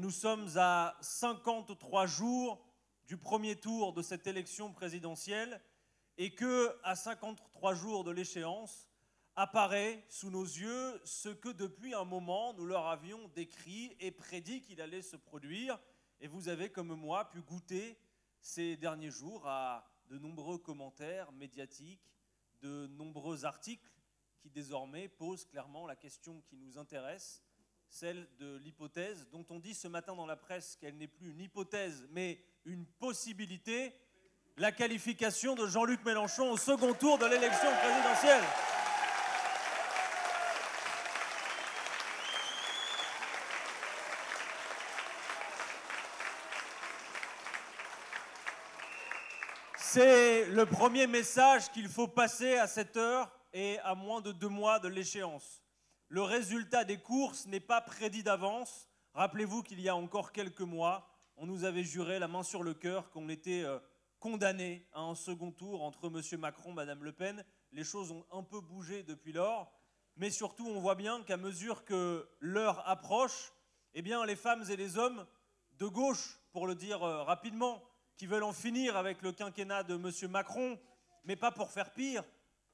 nous sommes à 53 jours du premier tour de cette élection présidentielle et que, à 53 jours de l'échéance, apparaît sous nos yeux ce que depuis un moment nous leur avions décrit et prédit qu'il allait se produire. Et vous avez, comme moi, pu goûter ces derniers jours à de nombreux commentaires médiatiques, de nombreux articles qui désormais posent clairement la question qui nous intéresse, celle de l'hypothèse dont on dit ce matin dans la presse qu'elle n'est plus une hypothèse mais une possibilité, la qualification de Jean-Luc Mélenchon au second tour de l'élection présidentielle. C'est le premier message qu'il faut passer à cette heure et à moins de 2 mois de l'échéance. Le résultat des courses n'est pas prédit d'avance. Rappelez-vous qu'il y a encore quelques mois, on nous avait juré la main sur le cœur qu'on était condamné à un second tour entre M. Macron et Mme Le Pen. Les choses ont un peu bougé depuis lors, mais surtout on voit bien qu'à mesure que l'heure approche, eh bien, les femmes et les hommes de gauche, pour le dire rapidement, qui veulent en finir avec le quinquennat de M. Macron, mais pas pour faire pire,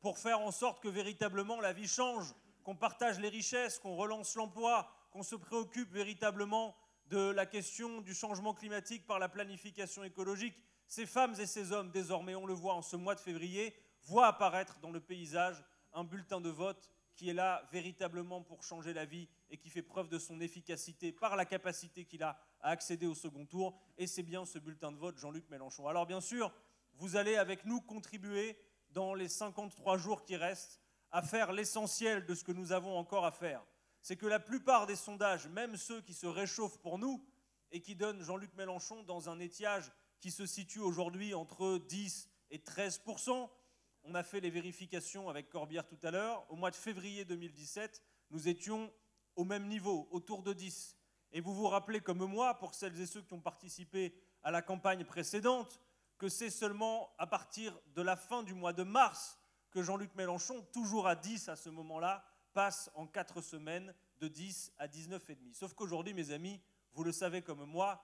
pour faire en sorte que véritablement la vie change, qu'on partage les richesses, qu'on relance l'emploi, qu'on se préoccupe véritablement de la question du changement climatique par la planification écologique. Ces femmes et ces hommes, désormais, on le voit en ce mois de février, voient apparaître dans le paysage un bulletin de vote qui est là véritablement pour changer la vie et qui fait preuve de son efficacité par la capacité qu'il a à accéder au second tour. Et c'est bien ce bulletin de vote Jean-Luc Mélenchon. Alors bien sûr, vous allez avec nous contribuer dans les 53 jours qui restent à faire l'essentiel de ce que nous avons encore à faire. C'est que la plupart des sondages, même ceux qui se réchauffent pour nous et qui donnent Jean-Luc Mélenchon dans un étiage qui se situe aujourd'hui entre 10 et 13%, on a fait les vérifications avec Corbière tout à l'heure. Au mois de février 2017, nous étions au même niveau, autour de 10. Et vous vous rappelez comme moi, pour celles et ceux qui ont participé à la campagne précédente, que c'est seulement à partir de la fin du mois de mars que Jean-Luc Mélenchon, toujours à 10 à ce moment-là, passe en 4 semaines de 10 à 19,5. Sauf qu'aujourd'hui, mes amis, vous le savez comme moi,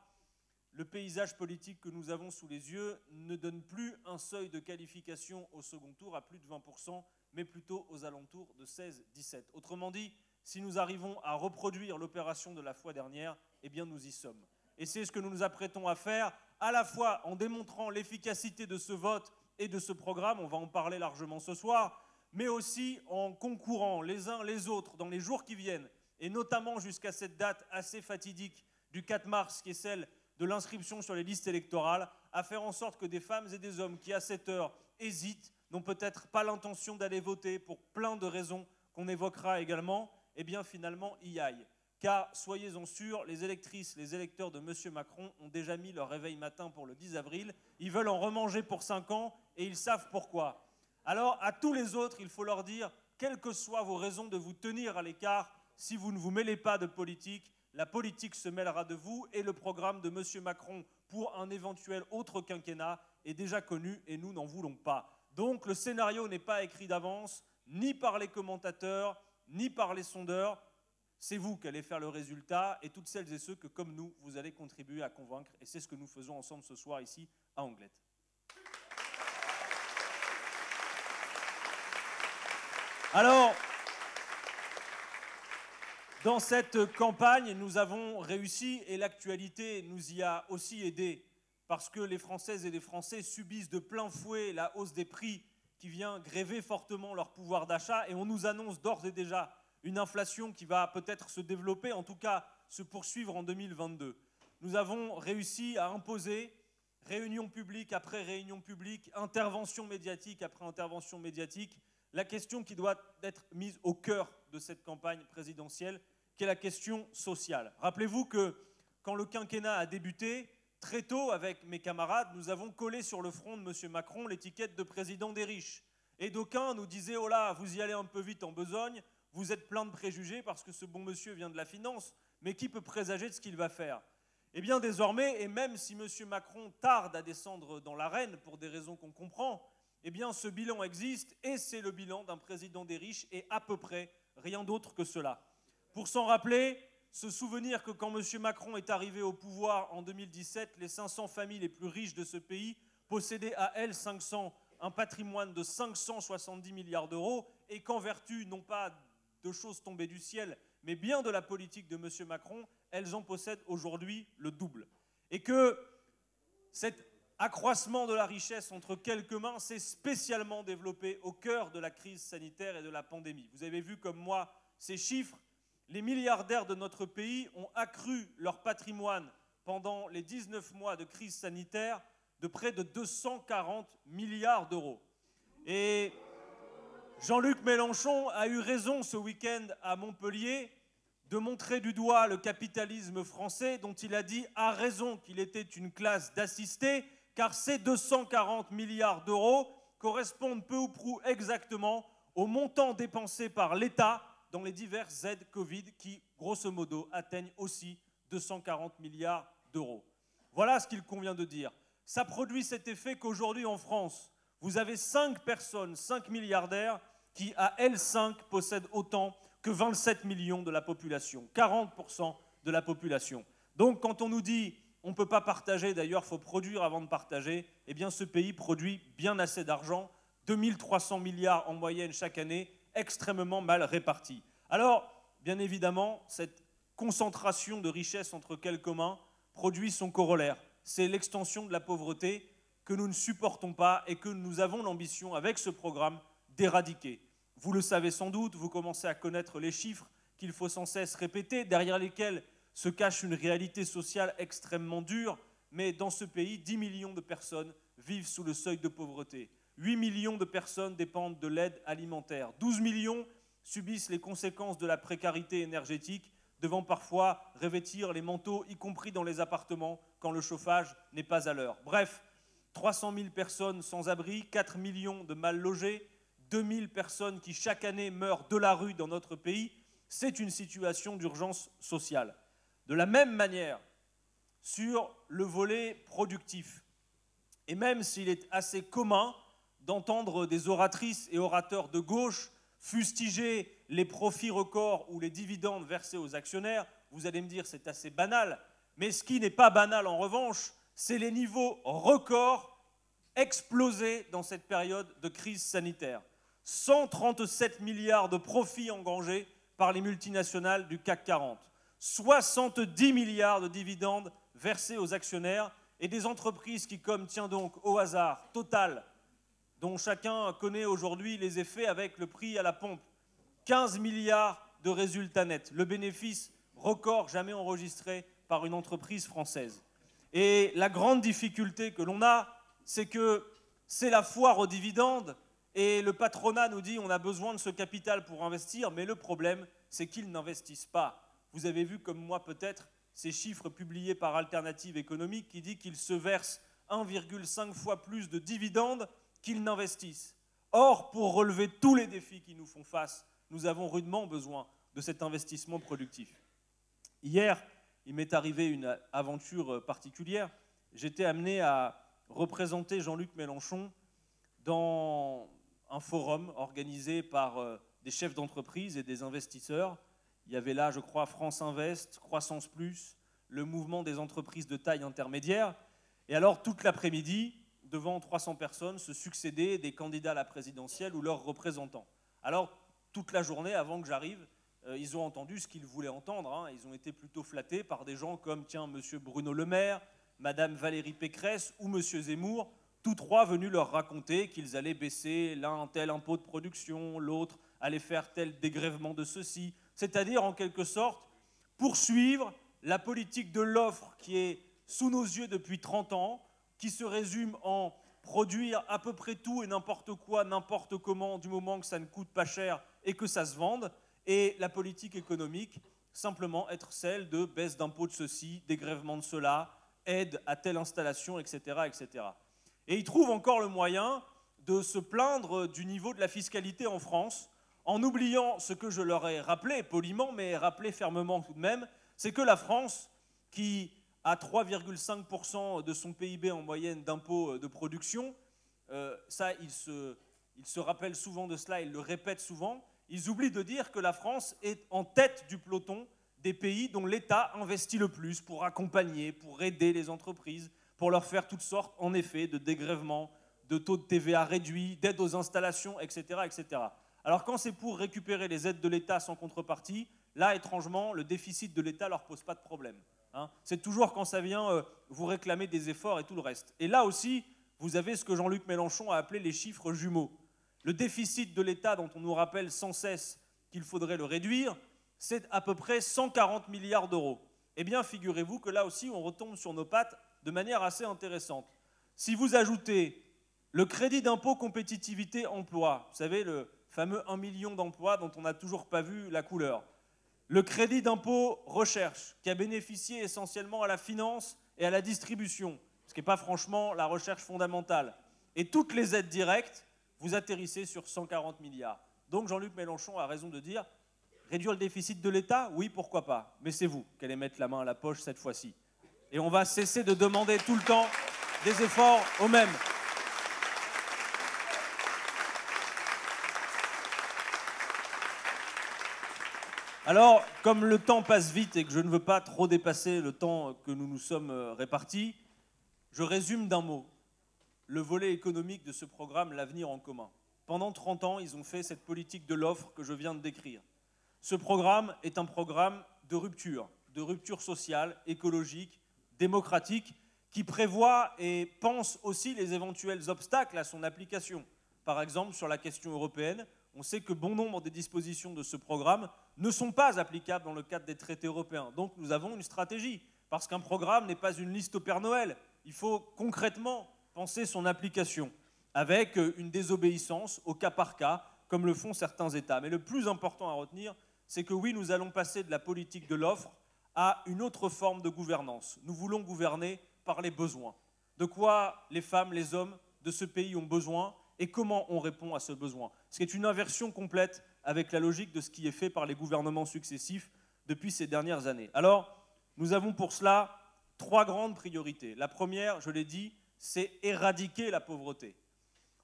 le paysage politique que nous avons sous les yeux ne donne plus un seuil de qualification au second tour à plus de 20%, mais plutôt aux alentours de 16-17. Autrement dit, si nous arrivons à reproduire l'opération de la fois dernière, eh bien nous y sommes. Et c'est ce que nous nous apprêtons à faire, à la fois en démontrant l'efficacité de ce vote et de ce programme, on va en parler largement ce soir, mais aussi en concourant les uns les autres dans les jours qui viennent, et notamment jusqu'à cette date assez fatidique du 4 mars, qui est celle de l'inscription sur les listes électorales, à faire en sorte que des femmes et des hommes qui, à cette heure, hésitent, n'ont peut-être pas l'intention d'aller voter pour plein de raisons qu'on évoquera également, eh bien finalement y aillent. Car, soyez-en sûrs, les électrices, les électeurs de M. Macron ont déjà mis leur réveil matin pour le 10 avril. Ils veulent en remanger pour 5 ans et ils savent pourquoi. Alors, à tous les autres, il faut leur dire, quelles que soient vos raisons de vous tenir à l'écart, si vous ne vous mêlez pas de politique, la politique se mêlera de vous et le programme de M. Macron pour un éventuel autre quinquennat est déjà connu et nous n'en voulons pas. Donc le scénario n'est pas écrit d'avance, ni par les commentateurs, ni par les sondeurs. C'est vous qui allez faire le résultat et toutes celles et ceux que, comme nous, vous allez contribuer à convaincre. Et c'est ce que nous faisons ensemble ce soir ici à Anglette. Alors, dans cette campagne, nous avons réussi et l'actualité nous y a aussi aidés parce que les Françaises et les Français subissent de plein fouet la hausse des prix qui vient gréver fortement leur pouvoir d'achat et on nous annonce d'ores et déjà une inflation qui va peut-être se développer, en tout cas se poursuivre en 2022. Nous avons réussi à imposer réunion publique après réunion publique, intervention médiatique après intervention médiatique, la question qui doit être mise au cœur de cette campagne présidentielle, qui est la question sociale. Rappelez-vous que quand le quinquennat a débuté, très tôt avec mes camarades, nous avons collé sur le front de M. Macron l'étiquette de président des riches. Et d'aucuns nous disaient « Oh là, vous y allez un peu vite en besogne, vous êtes plein de préjugés parce que ce bon monsieur vient de la finance, mais qui peut présager de ce qu'il va faire ?» Eh bien désormais, et même si M. Macron tarde à descendre dans l'arène pour des raisons qu'on comprend, eh bien ce bilan existe et c'est le bilan d'un président des riches et à peu près rien d'autre que cela. Pour s'en rappeler, se souvenir que quand M. Macron est arrivé au pouvoir en 2017, les 500 familles les plus riches de ce pays possédaient à elles 500 un patrimoine de 570 milliards d'euros et qu'en vertu, non pas de choses tombées du ciel, mais bien de la politique de M. Macron, elles en possèdent aujourd'hui le double. Et que cet accroissement de la richesse entre quelques mains s'est spécialement développé au cœur de la crise sanitaire et de la pandémie. Vous avez vu comme moi ces chiffres. Les milliardaires de notre pays ont accru leur patrimoine pendant les 19 mois de crise sanitaire de près de 240 milliards d'euros. Et Jean-Luc Mélenchon a eu raison ce week-end à Montpellier de montrer du doigt le capitalisme français dont il a dit à raison qu'il était une classe d'assistés, car ces 240 milliards d'euros correspondent peu ou prou exactement au montant dépensé par l'État dans les diverses aides Covid qui, grosso modo, atteignent aussi 240 milliards d'euros. Voilà ce qu'il convient de dire. Ça produit cet effet qu'aujourd'hui en France, vous avez 5 personnes, 5 milliardaires, qui à elles 5 possèdent autant que 27 millions de la population, 40% de la population. Donc quand on nous dit on ne peut pas partager, d'ailleurs il faut produire avant de partager, eh bien ce pays produit bien assez d'argent, 2300 milliards en moyenne chaque année, extrêmement mal répartis. Alors, bien évidemment, cette concentration de richesses entre quelques mains produit son corollaire. C'est l'extension de la pauvreté que nous ne supportons pas et que nous avons l'ambition, avec ce programme, d'éradiquer. Vous le savez sans doute, vous commencez à connaître les chiffres qu'il faut sans cesse répéter, derrière lesquels se cache une réalité sociale extrêmement dure, mais dans ce pays, 10 millions de personnes vivent sous le seuil de pauvreté. 8 millions de personnes dépendent de l'aide alimentaire. 12 millions subissent les conséquences de la précarité énergétique, devant parfois revêtir les manteaux, y compris dans les appartements, quand le chauffage n'est pas à l'heure. Bref, 300 000 personnes sans abri, 4 millions de mal logés, 2 000 personnes qui chaque année meurent de la rue dans notre pays. C'est une situation d'urgence sociale. De la même manière, sur le volet productif, et même s'il est assez commun d'entendre des oratrices et orateurs de gauche fustiger les profits records ou les dividendes versés aux actionnaires, vous allez me dire c'est assez banal, mais ce qui n'est pas banal en revanche, c'est les niveaux records explosés dans cette période de crise sanitaire. 137 milliards de profits engrangés par les multinationales du CAC 40, 70 milliards de dividendes versés aux actionnaires et des entreprises qui, comme tiens donc au hasard, Total, dont chacun connaît aujourd'hui les effets avec le prix à la pompe, 15 milliards de résultats nets, le bénéfice record jamais enregistré par une entreprise française. Et la grande difficulté que l'on a, c'est que c'est la foire aux dividendes et le patronat nous dit on a besoin de ce capital pour investir, mais le problème, c'est qu'ils n'investissent pas. Vous avez vu comme moi peut-être ces chiffres publiés par Alternative économique qui dit qu'ils se versent 1,5 fois plus de dividendes qu'ils n'investissent. Or, pour relever tous les défis qui nous font face, nous avons rudement besoin de cet investissement productif. Hier, il m'est arrivé une aventure particulière. J'étais amené à représenter Jean-Luc Mélenchon dans un forum organisé par des chefs d'entreprise et des investisseurs. Il y avait là, je crois, France Invest, Croissance Plus, le mouvement des entreprises de taille intermédiaire. Et alors, toute l'après-midi, devant 300 personnes, se succédaient des candidats à la présidentielle ou leurs représentants. Alors, toute la journée, avant que j'arrive, ils ont entendu ce qu'ils voulaient entendre. Hein. Ils ont été plutôt flattés par des gens comme, tiens, M. Bruno Le Maire, Mme Valérie Pécresse ou M. Zemmour, tous trois venus leur raconter qu'ils allaient baisser l'un tel impôt de production, l'autre allait faire tel dégrèvement de ceci, c'est-à-dire en quelque sorte poursuivre la politique de l'offre qui est sous nos yeux depuis 30 ans, qui se résume en produire à peu près tout et n'importe quoi, n'importe comment, du moment que ça ne coûte pas cher et que ça se vende, et la politique économique simplement être celle de baisse d'impôts de ceci, dégrèvement de cela, aide à telle installation, etc., etc. Et ils trouvent encore le moyen de se plaindre du niveau de la fiscalité en France, en oubliant ce que je leur ai rappelé poliment, mais rappelé fermement tout de même, c'est que la France, qui a 3,5% de son PIB en moyenne d'impôts de production, ça, ils se rappellent souvent de cela, ils le répètent souvent, ils oublient de dire que la France est en tête du peloton des pays dont l'État investit le plus pour accompagner, pour aider les entreprises, pour leur faire toutes sortes, en effet, de dégrèvements, de taux de TVA réduits, d'aide aux installations, etc., etc. Alors quand c'est pour récupérer les aides de l'État sans contrepartie, là, étrangement, le déficit de l'État ne leur pose pas de problème. Hein. C'est toujours quand ça vient vous réclamer des efforts et tout le reste. Et là aussi, vous avez ce que Jean-Luc Mélenchon a appelé les chiffres jumeaux. Le déficit de l'État, dont on nous rappelle sans cesse qu'il faudrait le réduire, c'est à peu près 140 milliards d'euros. Eh bien, figurez-vous que là aussi, on retombe sur nos pattes de manière assez intéressante. Si vous ajoutez le crédit d'impôt compétitivité emploi, vous savez, le fameux 1 million d'emplois dont on n'a toujours pas vu la couleur, le crédit d'impôt recherche, qui a bénéficié essentiellement à la finance et à la distribution, ce qui n'est pas franchement la recherche fondamentale, et toutes les aides directes, vous atterrissez sur 140 milliards. Donc Jean-Luc Mélenchon a raison de dire, réduire le déficit de l'État, oui, pourquoi pas, mais c'est vous qui allez mettre la main à la poche cette fois-ci. Et on va cesser de demander tout le temps des efforts aux mêmes. Alors, comme le temps passe vite et que je ne veux pas trop dépasser le temps que nous nous sommes répartis, je résume d'un mot. Le volet économique de ce programme, l'avenir en commun. Pendant 30 ans, ils ont fait cette politique de l'offre que je viens de décrire. Ce programme est un programme de rupture sociale, écologique, démocratique, qui prévoit et pense aussi les éventuels obstacles à son application. Par exemple, sur la question européenne, on sait que bon nombre des dispositions de ce programme ne sont pas applicables dans le cadre des traités européens. Donc nous avons une stratégie, parce qu'un programme n'est pas une liste au Père Noël. Il faut concrètement penser son application, avec une désobéissance au cas par cas, comme le font certains États. Mais le plus important à retenir, c'est que oui, nous allons passer de la politique de l'offre à une autre forme de gouvernance. Nous voulons gouverner par les besoins. De quoi les femmes, les hommes de ce pays ont besoin et comment on répond à ce besoin. Ce qui est une inversion complète avec la logique de ce qui est fait par les gouvernements successifs depuis ces dernières années. Alors, nous avons pour cela 3 grandes priorités. La première, je l'ai dit, c'est éradiquer la pauvreté.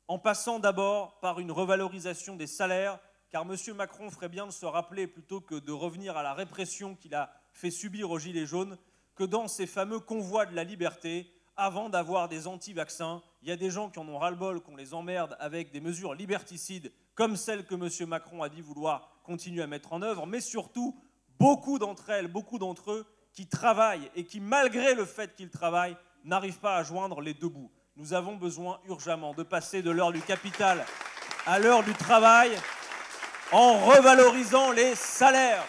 En passant d'abord par une revalorisation des salaires, car M. Macron ferait bien de se rappeler, plutôt que de revenir à la répression qu'il a fait subir aux Gilets jaunes, que dans ces fameux convois de la liberté, avant d'avoir des anti-vaccins, il y a des gens qui en ont ras-le-bol, qu'on les emmerde avec des mesures liberticides, comme celles que M. Macron a dit vouloir continuer à mettre en œuvre, mais surtout, beaucoup d'entre elles, beaucoup d'entre eux, qui travaillent et qui, malgré le fait qu'ils travaillent, n'arrivent pas à joindre les deux bouts. Nous avons besoin urgemment de passer de l'heure du capital à l'heure du travail en revalorisant les salaires.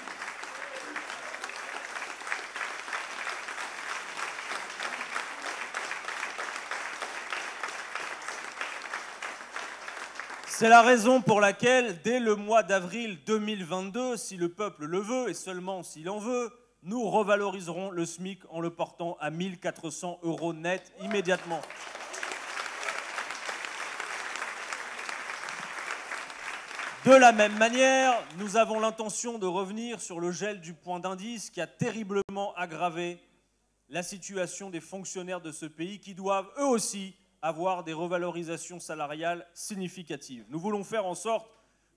C'est la raison pour laquelle, dès le mois d'avril 2022, si le peuple le veut, et seulement s'il en veut, nous revaloriserons le SMIC en le portant à 1 400 € net immédiatement. De la même manière, nous avons l'intention de revenir sur le gel du point d'indice qui a terriblement aggravé la situation des fonctionnaires de ce pays qui doivent eux aussi avoir des revalorisations salariales significatives. Nous voulons faire en sorte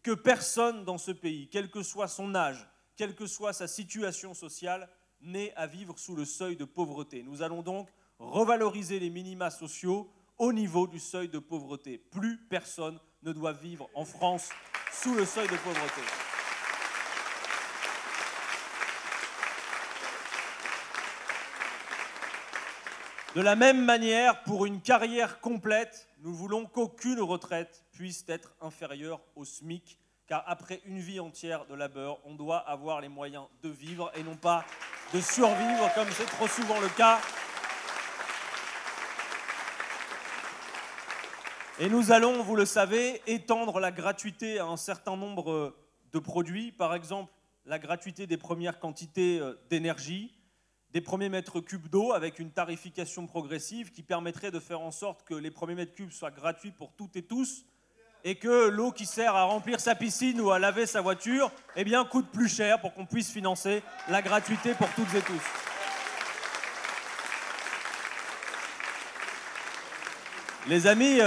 que personne dans ce pays, quel que soit son âge, quelle que soit sa situation sociale, n'ait à vivre sous le seuil de pauvreté. Nous allons donc revaloriser les minima sociaux au niveau du seuil de pauvreté. Plus personne ne doit vivre en France sous le seuil de pauvreté. De la même manière, pour une carrière complète, nous voulons qu'aucune retraite puisse être inférieure au SMIC, car après une vie entière de labeur, on doit avoir les moyens de vivre et non pas de survivre, comme c'est trop souvent le cas. Et nous allons, vous le savez, étendre la gratuité à un certain nombre de produits, par exemple la gratuité des premières quantités d'énergie, des premiers mètres cubes d'eau avec une tarification progressive qui permettrait de faire en sorte que les premiers mètres cubes soient gratuits pour toutes et tous et que l'eau qui sert à remplir sa piscine ou à laver sa voiture eh bien, coûte plus cher pour qu'on puisse financer la gratuité pour toutes et tous. Les amis,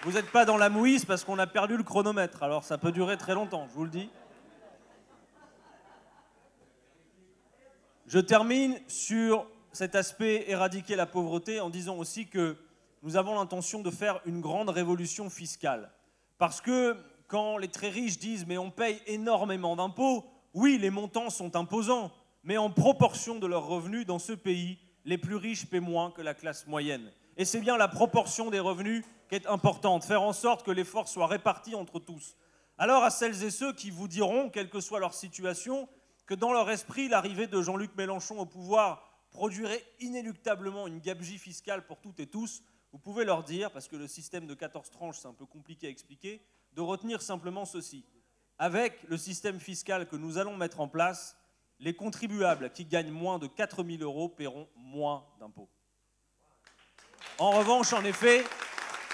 vous n'êtes pas dans la mouise parce qu'on a perdu le chronomètre, alors ça peut durer très longtemps, je vous le dis. Je termine sur cet aspect éradiquer la pauvreté en disant aussi que nous avons l'intention de faire une grande révolution fiscale. Parce que quand les très riches disent « mais on paye énormément d'impôts », oui, les montants sont imposants, mais en proportion de leurs revenus dans ce pays, les plus riches paient moins que la classe moyenne. Et c'est bien la proportion des revenus qui est importante, faire en sorte que l'effort soit réparti entre tous. Alors à celles et ceux qui vous diront, quelle que soit leur situation, que dans leur esprit, l'arrivée de Jean-Luc Mélenchon au pouvoir produirait inéluctablement une gabegie fiscale pour toutes et tous, vous pouvez leur dire, parce que le système de 14 tranches c'est un peu compliqué à expliquer, de retenir simplement ceci. Avec le système fiscal que nous allons mettre en place, les contribuables qui gagnent moins de 4 000 € paieront moins d'impôts. En revanche, en effet,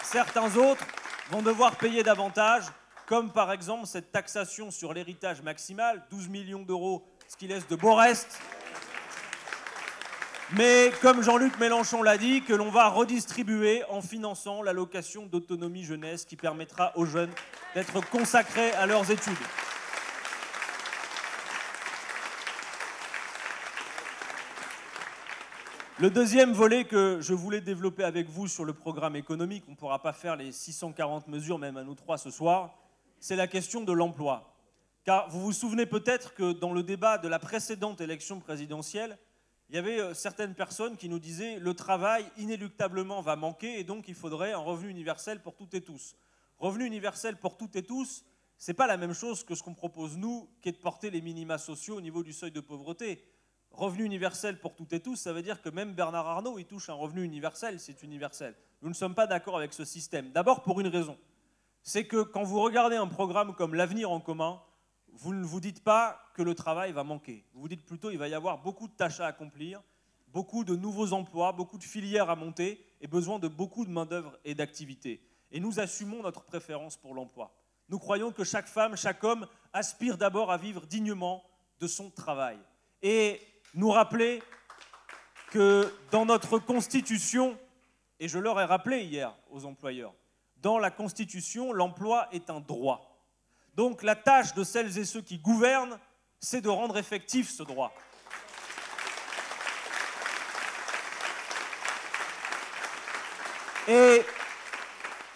certains autres vont devoir payer davantage, comme par exemple cette taxation sur l'héritage maximal, 12 millions d'euros, ce qui laisse de beaux restes. Mais comme Jean-Luc Mélenchon l'a dit, que l'on va redistribuer en finançant l'allocation d'autonomie jeunesse qui permettra aux jeunes d'être consacrés à leurs études. Le deuxième volet que je voulais développer avec vous sur le programme économique, on ne pourra pas faire les 640 mesures, même à nous trois ce soir, c'est la question de l'emploi. Car vous vous souvenez peut-être que dans le débat de la précédente élection présidentielle, il y avait certaines personnes qui nous disaient « le travail inéluctablement va manquer et donc il faudrait un revenu universel pour toutes et tous ». Revenu universel pour toutes et tous, ce n'est pas la même chose que ce qu'on propose nous, qui est de porter les minima sociaux au niveau du seuil de pauvreté. Revenu universel pour toutes et tous, ça veut dire que même Bernard Arnault, il touche un revenu universel, c'est universel. Nous ne sommes pas d'accord avec ce système. D'abord pour une raison, c'est que quand vous regardez un programme comme l'Avenir en commun, vous ne vous dites pas que le travail va manquer. Vous vous dites plutôt qu'il va y avoir beaucoup de tâches à accomplir, beaucoup de nouveaux emplois, beaucoup de filières à monter et besoin de beaucoup de main-d'œuvre et d'activité. Et nous assumons notre préférence pour l'emploi. Nous croyons que chaque femme, chaque homme aspire d'abord à vivre dignement de son travail. Et nous rappeler que dans notre Constitution, et je leur ai rappelé hier aux employeurs, dans la Constitution, l'emploi est un droit. Donc la tâche de celles et ceux qui gouvernent, c'est de rendre effectif ce droit. Et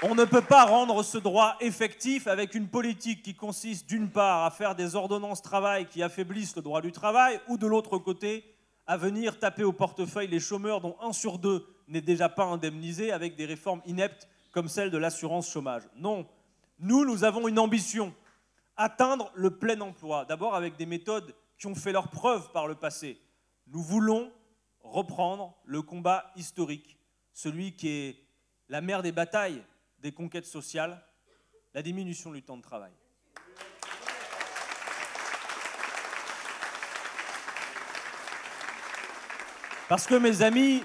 on ne peut pas rendre ce droit effectif avec une politique qui consiste d'une part à faire des ordonnances travail qui affaiblissent le droit du travail ou de l'autre côté à venir taper au portefeuille les chômeurs dont 1 sur 2 n'est déjà pas indemnisé avec des réformes ineptes comme celle de l'assurance chômage. Non, nous avons une ambition, atteindre le plein emploi, d'abord avec des méthodes qui ont fait leurs preuves par le passé. Nous voulons reprendre le combat historique, celui qui est la mère des batailles, des conquêtes sociales, la diminution du temps de travail. Parce que mes amis,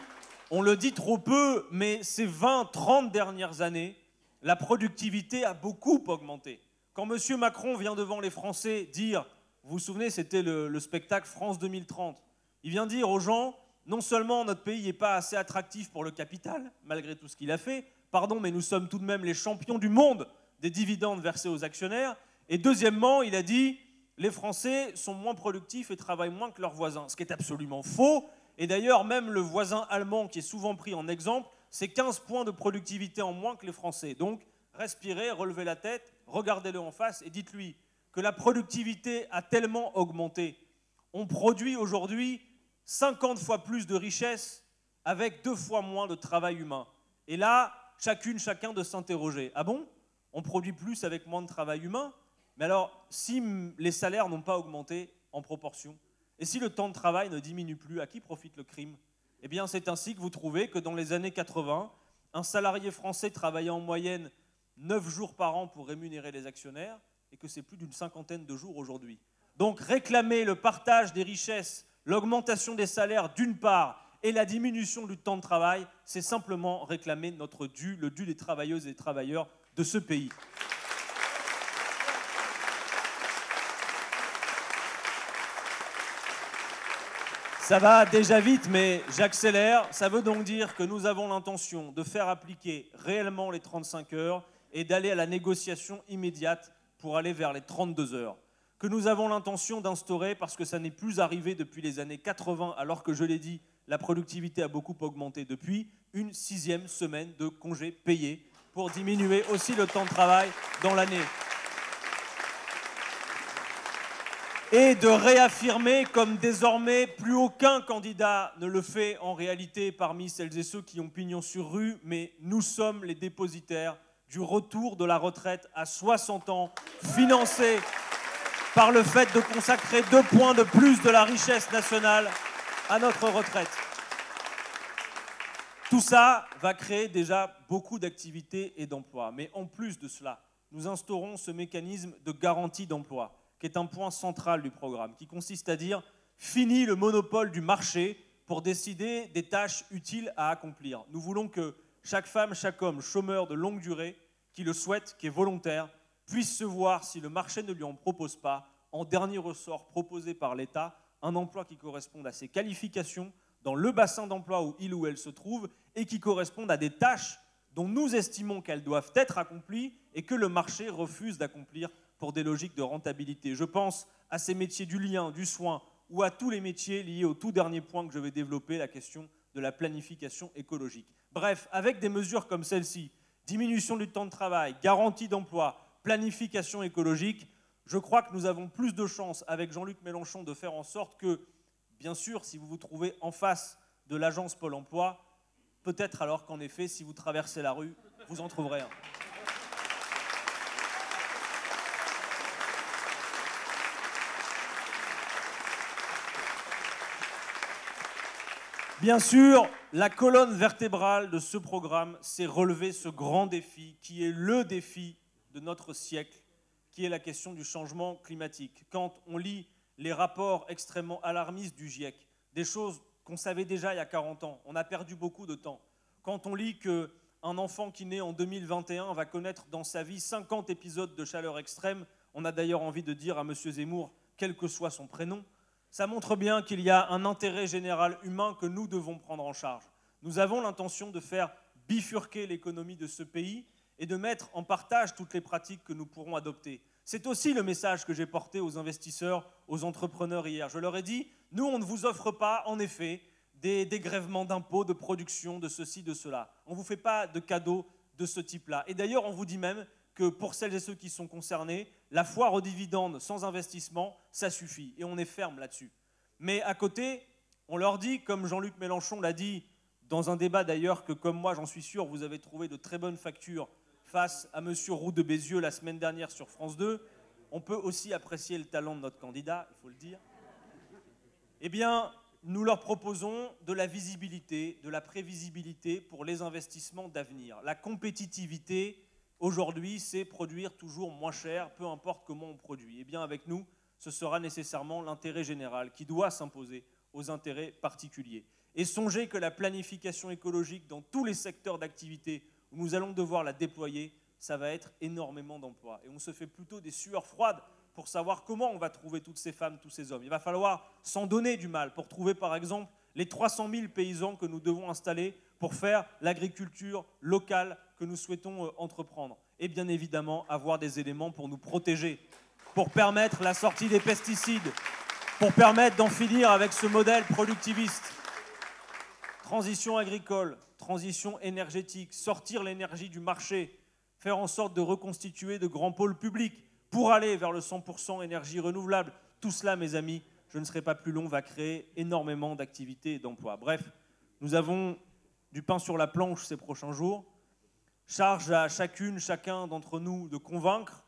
on le dit trop peu, mais ces 20-30 dernières années, la productivité a beaucoup augmenté. Quand M. Macron vient devant les Français dire, vous vous souvenez, c'était le spectacle France 2030, il vient dire aux gens, non seulement notre pays n'est pas assez attractif pour le capital, malgré tout ce qu'il a fait, pardon, mais nous sommes tout de même les champions du monde des dividendes versés aux actionnaires, et deuxièmement, il a dit, les Français sont moins productifs et travaillent moins que leurs voisins, ce qui est absolument faux, et d'ailleurs, même le voisin allemand, qui est souvent pris en exemple, c'est 15 points de productivité en moins que les Français. Donc, respirez, relevez la tête, regardez-le en face et dites-lui que la productivité a tellement augmenté. On produit aujourd'hui 50 fois plus de richesses avec 2 fois moins de travail humain. Et là, chacun de s'interroger. Ah bon? On produit plus avec moins de travail humain? Mais alors, si les salaires n'ont pas augmenté en proportion, et si le temps de travail ne diminue plus, à qui profite le crime? Eh bien, c'est ainsi que vous trouvez que dans les années 80, un salarié français travaillait en moyenne 9 jours par an pour rémunérer les actionnaires et que c'est plus d'une 50aine de jours aujourd'hui. Donc réclamer le partage des richesses, l'augmentation des salaires d'une part et la diminution du temps de travail, c'est simplement réclamer notre dû, le dû des travailleuses et des travailleurs de ce pays. Ça va déjà vite, mais j'accélère. Ça veut donc dire que nous avons l'intention de faire appliquer réellement les 35 heures et d'aller à la négociation immédiate pour aller vers les 32 heures. que nous avons l'intention d'instaurer, parce que ça n'est plus arrivé depuis les années 80, alors que je l'ai dit, la productivité a beaucoup augmenté depuis, une 6e semaine de congés payés pour diminuer aussi le temps de travail dans l'année. Et de réaffirmer, comme désormais plus aucun candidat ne le fait en réalité parmi celles et ceux qui ont pignon sur rue, mais nous sommes les dépositaires du retour de la retraite à 60 ans, financé par le fait de consacrer 2 points de plus de la richesse nationale à notre retraite. Tout ça va créer déjà beaucoup d'activités et d'emplois. Mais en plus de cela, nous instaurons ce mécanisme de garantie d'emploi, qui est un point central du programme, qui consiste à dire « fini le monopole du marché pour décider des tâches utiles à accomplir ». Nous voulons que chaque femme, chaque homme chômeur de longue durée, qui le souhaite, qui est volontaire, puisse se voir, si le marché ne lui en propose pas, en dernier ressort proposé par l'État, un emploi qui corresponde à ses qualifications dans le bassin d'emploi où il ou elle se trouve et qui corresponde à des tâches dont nous estimons qu'elles doivent être accomplies et que le marché refuse d'accomplir pour des logiques de rentabilité. Je pense à ces métiers du lien, du soin, ou à tous les métiers liés au tout dernier point que je vais développer, la question de la planification écologique. Bref, avec des mesures comme celle-ci, diminution du temps de travail, garantie d'emploi, planification écologique, je crois que nous avons plus de chances avec Jean-Luc Mélenchon de faire en sorte que, bien sûr, si vous vous trouvez en face de l'agence Pôle emploi, peut-être alors qu'en effet, si vous traversez la rue, vous en trouverez un. Bien sûr, la colonne vertébrale de ce programme, c'est relever ce grand défi qui est le défi de notre siècle, qui est la question du changement climatique. Quand on lit les rapports extrêmement alarmistes du GIEC, des choses qu'on savait déjà il y a 40 ans, on a perdu beaucoup de temps. Quand on lit qu'un enfant qui naît en 2021 va connaître dans sa vie 50 épisodes de chaleur extrême, on a d'ailleurs envie de dire à M. Zemmour, quel que soit son prénom, ça montre bien qu'il y a un intérêt général humain que nous devons prendre en charge. Nous avons l'intention de faire bifurquer l'économie de ce pays et de mettre en partage toutes les pratiques que nous pourrons adopter. C'est aussi le message que j'ai porté aux investisseurs, aux entrepreneurs hier. Je leur ai dit, nous, on ne vous offre pas, en effet, des dégrèvements d'impôts, de production, de ceci, de cela. On ne vous fait pas de cadeaux de ce type-là. Et d'ailleurs, on vous dit même que pour celles et ceux qui sont concernés, la foire aux dividendes sans investissement, ça suffit. Et on est ferme là-dessus. Mais à côté, on leur dit, comme Jean-Luc Mélenchon l'a dit, dans un débat d'ailleurs que, comme moi, j'en suis sûr, vous avez trouvé de très bonnes factures face à M. Roux de Bézieux la semaine dernière sur France 2, on peut aussi apprécier le talent de notre candidat, il faut le dire. Eh bien, nous leur proposons de la visibilité, de la prévisibilité pour les investissements d'avenir. La compétitivité, aujourd'hui, c'est produire toujours moins cher, peu importe comment on produit. Eh bien, avec nous, ce sera nécessairement l'intérêt général qui doit s'imposer aux intérêts particuliers. Et songez que la planification écologique dans tous les secteurs d'activité où nous allons devoir la déployer, ça va être énormément d'emplois. Et on se fait plutôt des sueurs froides pour savoir comment on va trouver toutes ces femmes, tous ces hommes. Il va falloir s'en donner du mal pour trouver, par exemple, les 300 000 paysans que nous devons installer pour faire l'agriculture locale que nous souhaitons entreprendre. Et bien évidemment, avoir des éléments pour nous protéger, pour permettre la sortie des pesticides, pour permettre d'en finir avec ce modèle productiviste. Transition agricole, transition énergétique, sortir l'énergie du marché, faire en sorte de reconstituer de grands pôles publics pour aller vers le 100% énergie renouvelable. Tout cela, mes amis, je ne serai pas plus long, va créer énormément d'activités et d'emplois. Bref, nous avons du pain sur la planche ces prochains jours. Charge à chacune, chacun d'entre nous de convaincre.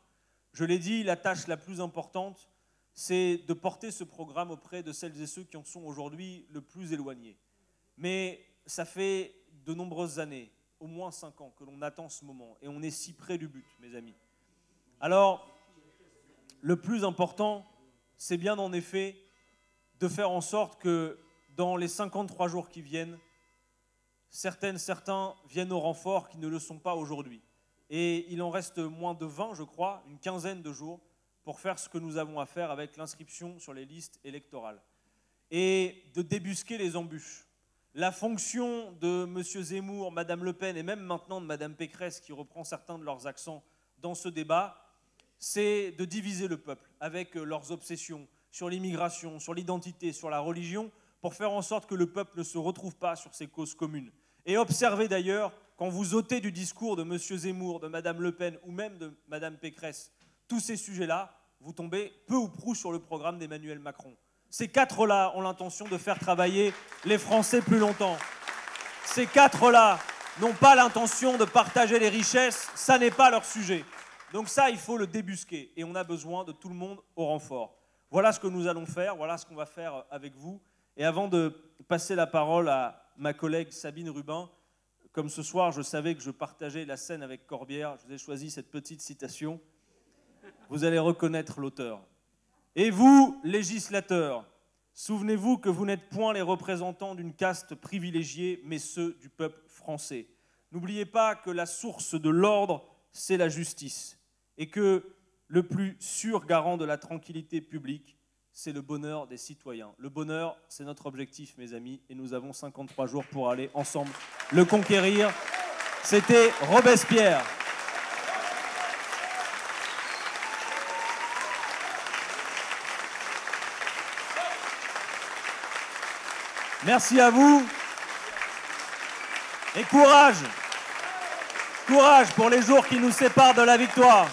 Je l'ai dit, la tâche la plus importante, c'est de porter ce programme auprès de celles et ceux qui en sont aujourd'hui le plus éloignés. Mais ça fait de nombreuses années, au moins 5 ans, que l'on attend ce moment. Et on est si près du but, mes amis. Alors, le plus important, c'est bien en effet de faire en sorte que dans les 53 jours qui viennent, certains viennent au renfort qui ne le sont pas aujourd'hui. Et il en reste moins de 20, je crois, une quinzaine de jours, pour faire ce que nous avons à faire avec l'inscription sur les listes électorales. Et de débusquer les embûches. La fonction de M. Zemmour, Mme Le Pen et même maintenant de Mme Pécresse, qui reprend certains de leurs accents dans ce débat, c'est de diviser le peuple avec leurs obsessions sur l'immigration, sur l'identité, sur la religion, pour faire en sorte que le peuple ne se retrouve pas sur ces causes communes. Et observez d'ailleurs, quand vous ôtez du discours de M. Zemmour, de Mme Le Pen ou même de Mme Pécresse, tous ces sujets-là, vous tombez peu ou prou sur le programme d'Emmanuel Macron. Ces quatre-là ont l'intention de faire travailler les Français plus longtemps. Ces quatre-là n'ont pas l'intention de partager les richesses, ça n'est pas leur sujet. Donc ça, il faut le débusquer et on a besoin de tout le monde au renfort. Voilà ce que nous allons faire, voilà ce qu'on va faire avec vous. Et avant de passer la parole à ma collègue Sabine Rubin, comme ce soir, je savais que je partageais la scène avec Corbière, je vous ai choisi cette petite citation. Vous allez reconnaître l'auteur. Et vous, législateurs, souvenez-vous que vous n'êtes point les représentants d'une caste privilégiée, mais ceux du peuple français. N'oubliez pas que la source de l'ordre, c'est la justice, et que le plus sûr garant de la tranquillité publique, c'est le bonheur des citoyens. Le bonheur, c'est notre objectif, mes amis, et nous avons 53 jours pour aller ensemble le conquérir. C'était Robespierre. Merci à vous. Et courage! Courage pour les jours qui nous séparent de la victoire.